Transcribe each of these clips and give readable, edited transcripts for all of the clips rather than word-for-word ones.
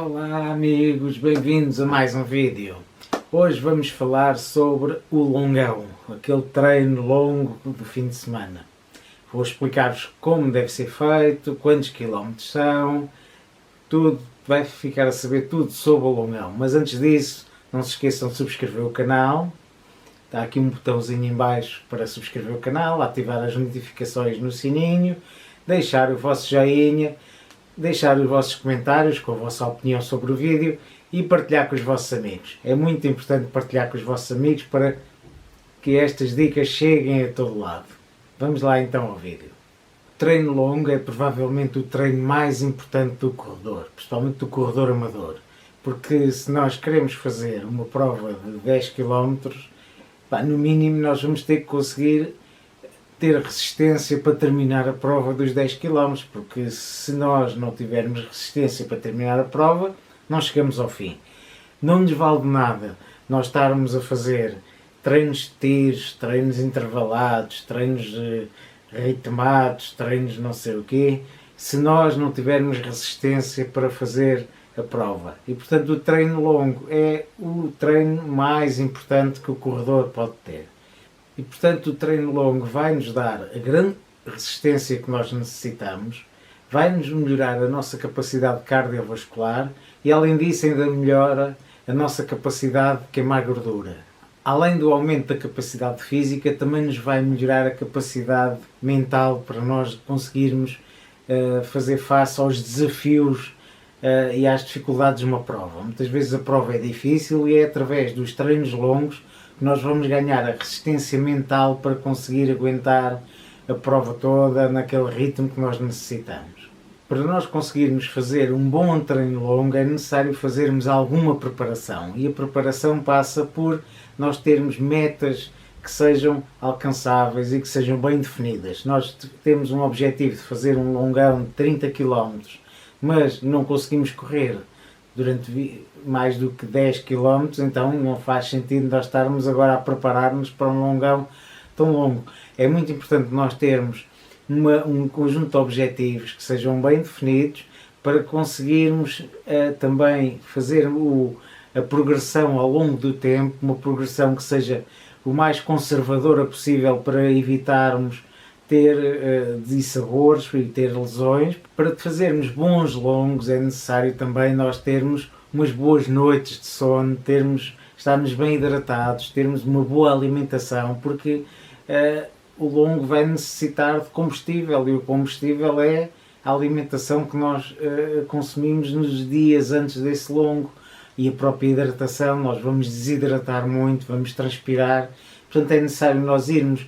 Olá amigos, bem-vindos a mais um vídeo. Hoje vamos falar sobre o longão, aquele treino longo do fim de semana. Vou explicar-vos como deve ser feito, quantos quilómetros são, tudo, vai ficar a saber tudo sobre o longão. Mas antes disso, não se esqueçam de subscrever o canal. Está aqui um botãozinho em baixo para subscrever o canal, ativar as notificações no sininho, deixar o vosso joinha, deixar os vossos comentários com a vossa opinião sobre o vídeo e partilhar com os vossos amigos. É muito importante partilhar com os vossos amigos para que estas dicas cheguem a todo lado. Vamos lá então ao vídeo. O treino longo é provavelmente o treino mais importante do corredor, principalmente do corredor amador, porque se nós queremos fazer uma prova de 10 km, no mínimo nós vamos ter que conseguir ter resistência para terminar a prova dos 10 km, porque se nós não tivermos resistência para terminar a prova, não chegamos ao fim. Não nos vale de nada nós estarmos a fazer treinos de tiros, treinos intervalados, treinos ritmados, treinos não sei o quê, se nós não tivermos resistência para fazer a prova. E portanto o treino longo é o treino mais importante que o corredor pode ter. E portanto o treino longo vai-nos dar a grande resistência que nós necessitamos, vai-nos melhorar a nossa capacidade cardiovascular e além disso ainda melhora a nossa capacidade de queimar gordura. Além do aumento da capacidade física, também nos vai melhorar a capacidade mental para nós conseguirmos fazer face aos desafios e às dificuldades de uma prova. Muitas vezes a prova é difícil e é através dos treinos longos nós vamos ganhar a resistência mental para conseguir aguentar a prova toda naquele ritmo que nós necessitamos. Para nós conseguirmos fazer um bom treino longo é necessário fazermos alguma preparação e a preparação passa por nós termos metas que sejam alcançáveis e que sejam bem definidas. Nós temos um objetivo de fazer um longão de 30 km, mas não conseguimos correr durante mais do que 10 km, então não faz sentido nós estarmos agora a preparar-nos para um longão tão longo. É muito importante nós termos um conjunto de objetivos que sejam bem definidos para conseguirmos também fazer a progressão ao longo do tempo, uma progressão que seja o mais conservadora possível para evitarmos ter dissabores e ter lesões. Para fazermos bons longos é necessário também nós termos umas boas noites de sono, estarmos bem hidratados, termos uma boa alimentação, porque o longo vai necessitar de combustível e o combustível é a alimentação que nós consumimos nos dias antes desse longo e a própria hidratação. Nós vamos desidratar muito, vamos transpirar, portanto é necessário nós irmos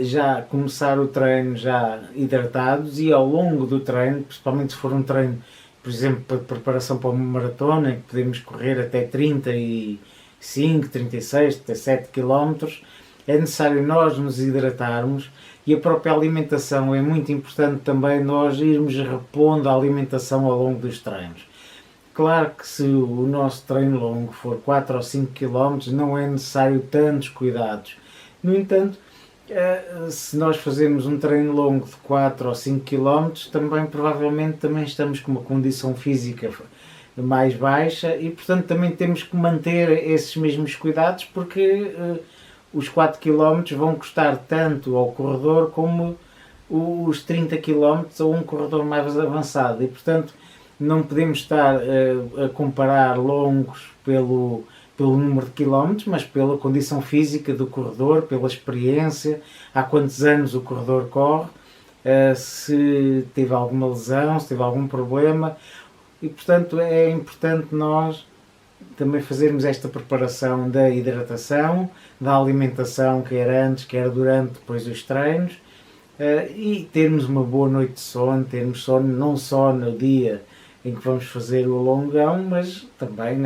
já começar o treino já hidratados e ao longo do treino, principalmente se for um treino, por exemplo, para preparação para uma maratona, em que podemos correr até 35, 36, 37 km, é necessário nós nos hidratarmos e a própria alimentação é muito importante também nós irmos repondo a alimentação ao longo dos treinos. Claro que se o nosso treino longo for 4 ou 5 km não é necessário tantos cuidados. No entanto, se nós fazemos um treino longo de 4 ou 5 km, provavelmente também estamos com uma condição física mais baixa e portanto também temos que manter esses mesmos cuidados, porque os 4 km vão custar tanto ao corredor como os 30 km a um corredor mais avançado e portanto não podemos estar a comparar longos pelo número de quilómetros, mas pela condição física do corredor, pela experiência, há quantos anos o corredor corre, se teve alguma lesão, se teve algum problema, e portanto é importante nós também fazermos esta preparação da hidratação, da alimentação, quer antes, quer durante, depois dos treinos, e termos uma boa noite de sono, termos sono não só no dia em que vamos fazer o longão, mas também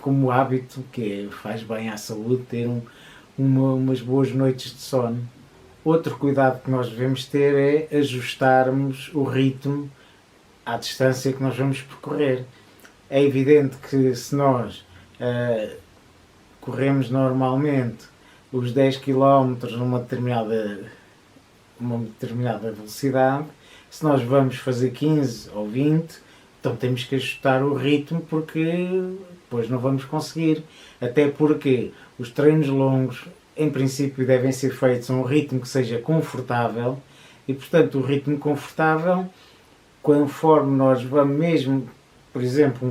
como hábito, que faz bem à saúde ter umas boas noites de sono. Outro cuidado que nós devemos ter é ajustarmos o ritmo à distância que nós vamos percorrer. É evidente que se nós corremos normalmente os 10 km numa determinada velocidade, se nós vamos fazer 15 ou 20, então temos que ajustar o ritmo porque depois não vamos conseguir. Até porque os treinos longos, em princípio, devem ser feitos a um ritmo que seja confortável e, portanto, o ritmo confortável, conforme nós vamos mesmo, por exemplo,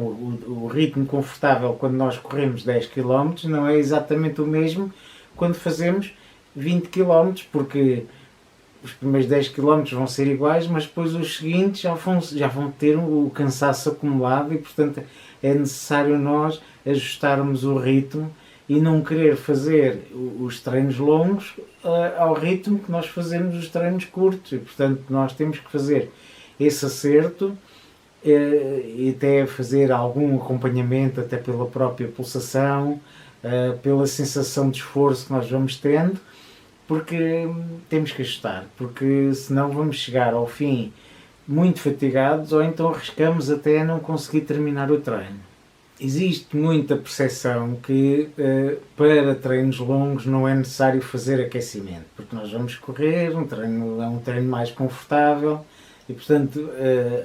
o ritmo confortável quando nós corremos 10 km não é exatamente o mesmo quando fazemos 20 km, porque os primeiros 10 km vão ser iguais, mas depois os seguintes já vão ter o cansaço acumulado e, portanto, é necessário nós ajustarmos o ritmo e não querer fazer os treinos longos ao ritmo que nós fazemos os treinos curtos. E, portanto, nós temos que fazer esse acerto e até fazer algum acompanhamento, até pela própria pulsação, pela sensação de esforço que nós vamos tendo, porque temos que ajustar, porque senão vamos chegar ao fim muito fatigados ou então arriscamos até não conseguir terminar o treino. Existe muita percepção que para treinos longos não é necessário fazer aquecimento, porque nós vamos correr, é um treino mais confortável e, portanto,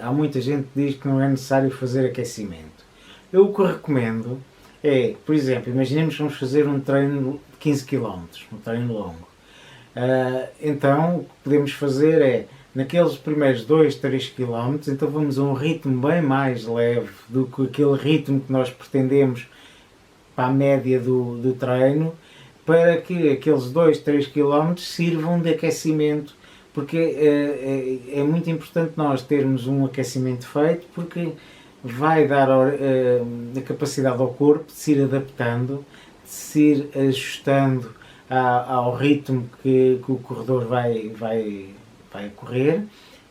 há muita gente que diz que não é necessário fazer aquecimento. Eu o que recomendo é, por exemplo, imaginemos que vamos fazer um treino de 15 km, um treino longo. Então o que podemos fazer é, naqueles primeiros 2, 3 km, então vamos a um ritmo bem mais leve do que aquele ritmo que nós pretendemos para a média do treino, para que aqueles 2, 3 km sirvam de aquecimento, porque é muito importante nós termos um aquecimento feito, porque vai dar a capacidade ao corpo de se ir adaptando, de se ir ajustando ao ritmo que o corredor vai correr,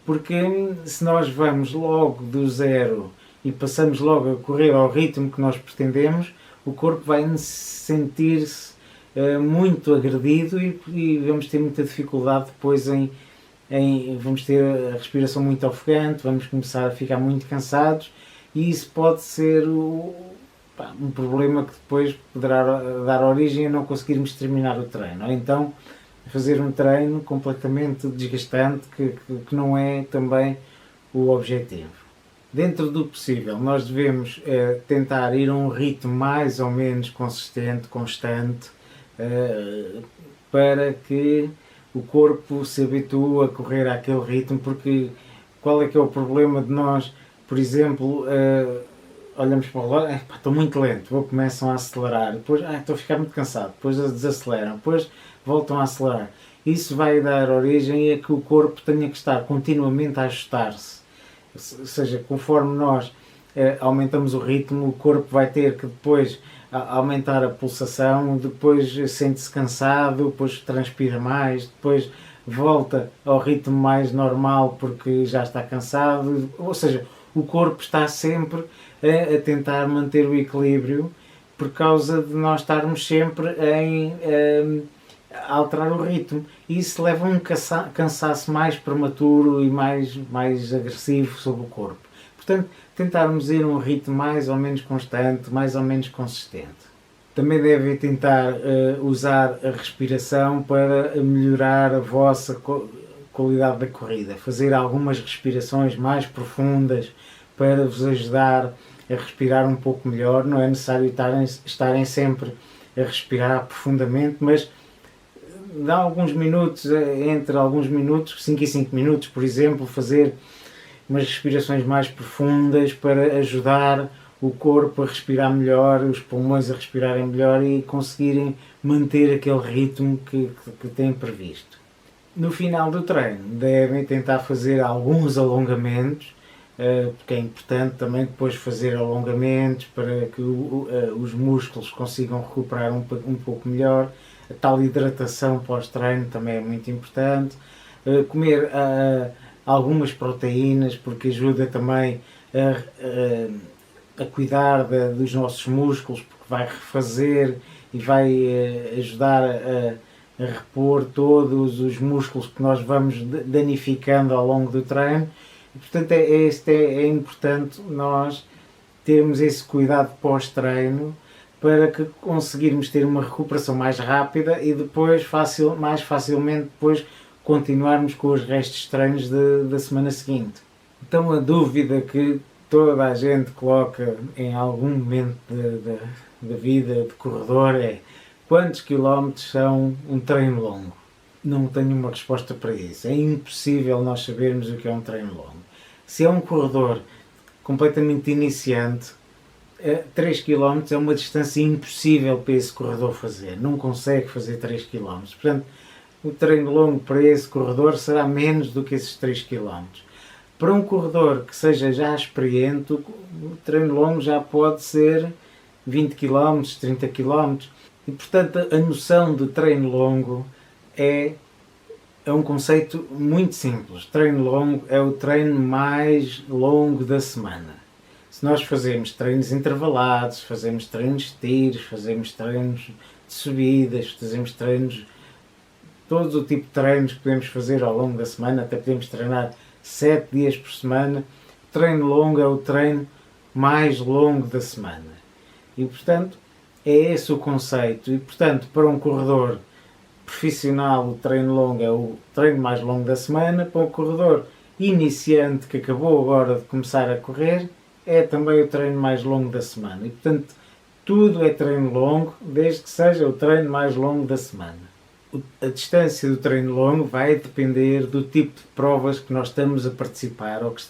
porque se nós vamos logo do zero e passamos logo a correr ao ritmo que nós pretendemos, o corpo vai sentir-se muito agredido e vamos ter muita dificuldade depois vamos ter a respiração muito ofegante, vamos começar a ficar muito cansados e isso pode ser um problema que depois poderá dar origem a não conseguirmos terminar o treino, ou então fazer um treino completamente desgastante que não é também o objetivo. Dentro do possível, nós devemos tentar ir a um ritmo mais ou menos consistente, constante, para que o corpo se habitue a correr àquele ritmo, porque qual é que é o problema de nós, por exemplo, olhamos para o relógio, estou muito lento, começam a acelerar, depois estou a ficar muito cansado, depois desaceleram, depois voltam a acelerar. Isso vai dar origem a que o corpo tenha que estar continuamente a ajustar-se. Ou seja, conforme nós aumentamos o ritmo, o corpo vai ter que depois aumentar a pulsação, depois sente-se cansado, depois transpira mais, depois volta ao ritmo mais normal porque já está cansado. Ou seja, o corpo está sempre a tentar manter o equilíbrio por causa de nós estarmos sempre a alterar o ritmo. E isso leva a um cansaço mais prematuro e mais agressivo sobre o corpo. Portanto, tentarmos ir a um ritmo mais ou menos constante, mais ou menos consistente. Também devem tentar usar a respiração para melhorar a vossa qualidade da corrida. Fazer algumas respirações mais profundas para vos ajudar a respirar um pouco melhor. Não é necessário estarem sempre a respirar profundamente, mas dá alguns minutos, entre alguns minutos, 5 e 5 minutos, por exemplo, fazer umas respirações mais profundas para ajudar o corpo a respirar melhor, os pulmões a respirarem melhor e conseguirem manter aquele ritmo que têm previsto. No final do treino devem tentar fazer alguns alongamentos, porque é importante também depois fazer alongamentos para que os músculos consigam recuperar um pouco melhor. A tal hidratação pós-treino também é muito importante. Comer algumas proteínas, porque ajuda também a cuidar dos nossos músculos, porque vai refazer e vai ajudar a repor todos os músculos que nós vamos danificando ao longo do treino. E, portanto, é importante nós termos esse cuidado pós-treino para que conseguirmos ter uma recuperação mais rápida e depois mais facilmente depois continuarmos com os restos de treinos da semana seguinte. Então a dúvida que toda a gente coloca em algum momento da vida de corredor é: quantos quilómetros são um treino longo? Não tenho uma resposta para isso. É impossível nós sabermos o que é um treino longo. Se é um corredor completamente iniciante, 3 km é uma distância impossível para esse corredor fazer. Não consegue fazer 3 km. Portanto, o treino longo para esse corredor será menos do que esses 3 km. Para um corredor que seja já experiente, o treino longo já pode ser 20 km, 30 km. E, portanto, a noção de treino longo é um conceito muito simples. Treino longo é o treino mais longo da semana. Se nós fazemos treinos intervalados, fazemos treinos de tiros, fazemos treinos de subidas, fazemos treinos, todo o tipo de treinos que podemos fazer ao longo da semana, até podemos treinar 7 dias por semana, o treino longo é o treino mais longo da semana. E, portanto, é esse o conceito. E, portanto, para um corredor profissional, o treino longo é o treino mais longo da semana. Para um corredor iniciante que acabou agora de começar a correr, é também o treino mais longo da semana. E, portanto, tudo é treino longo, desde que seja o treino mais longo da semana. A distância do treino longo vai depender do tipo de provas que nós estamos a participar ou que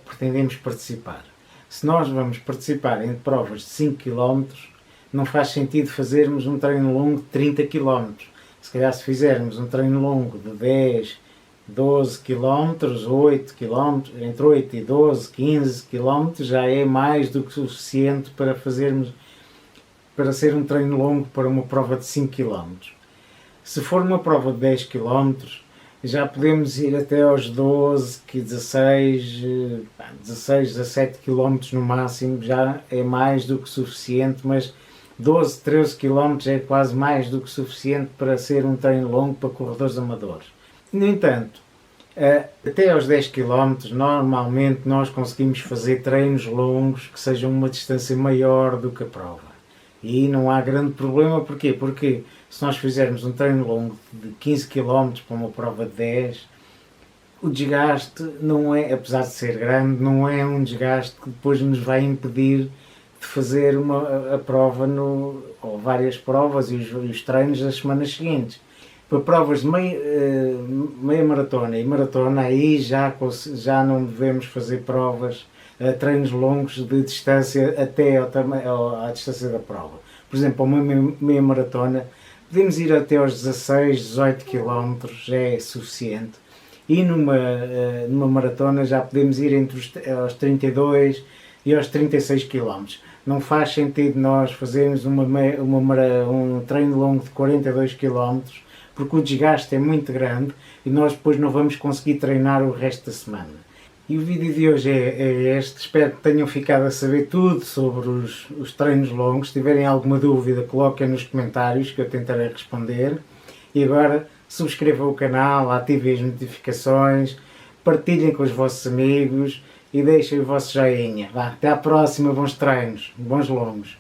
pretendemos participar. Se nós vamos participar em provas de 5 km, não faz sentido fazermos um treino longo de 30 km. Se calhar, se fizermos um treino longo de 10, 12 km, 8 km, entre 8 e 12, 15 km, já é mais do que suficiente para ser um treino longo para uma prova de 5 km. Se for uma prova de 10 km, já podemos ir até aos 12, 16, 17 km no máximo, já é mais do que suficiente, mas 12, 13 km é quase mais do que suficiente para ser um treino longo para corredores amadores. No entanto, até aos 10 km, normalmente nós conseguimos fazer treinos longos que sejam uma distância maior do que a prova. E não há grande problema, porquê? Porque se nós fizermos um treino longo de 15 km para uma prova de 10, o desgaste não é, apesar de ser grande, não é um desgaste que depois nos vai impedir de fazer a prova ou várias provas e os treinos das semanas seguintes. Para provas de meia maratona e maratona, aí já não devemos fazer treinos longos de distância até à distância da prova. Por exemplo, para uma meia maratona, podemos ir até aos 16, 18 km, já é suficiente. E numa maratona já podemos ir aos 32 e aos 36 km. Não faz sentido nós fazermos um treino longo de 42 km, porque o desgaste é muito grande e nós depois não vamos conseguir treinar o resto da semana. E o vídeo de hoje é este. Espero que tenham ficado a saber tudo sobre os treinos longos. Se tiverem alguma dúvida, coloquem nos comentários que eu tentarei responder. E agora, subscrevam o canal, ativem as notificações, partilhem com os vossos amigos e deixem o vosso joinha. Até à próxima, bons treinos, bons longos.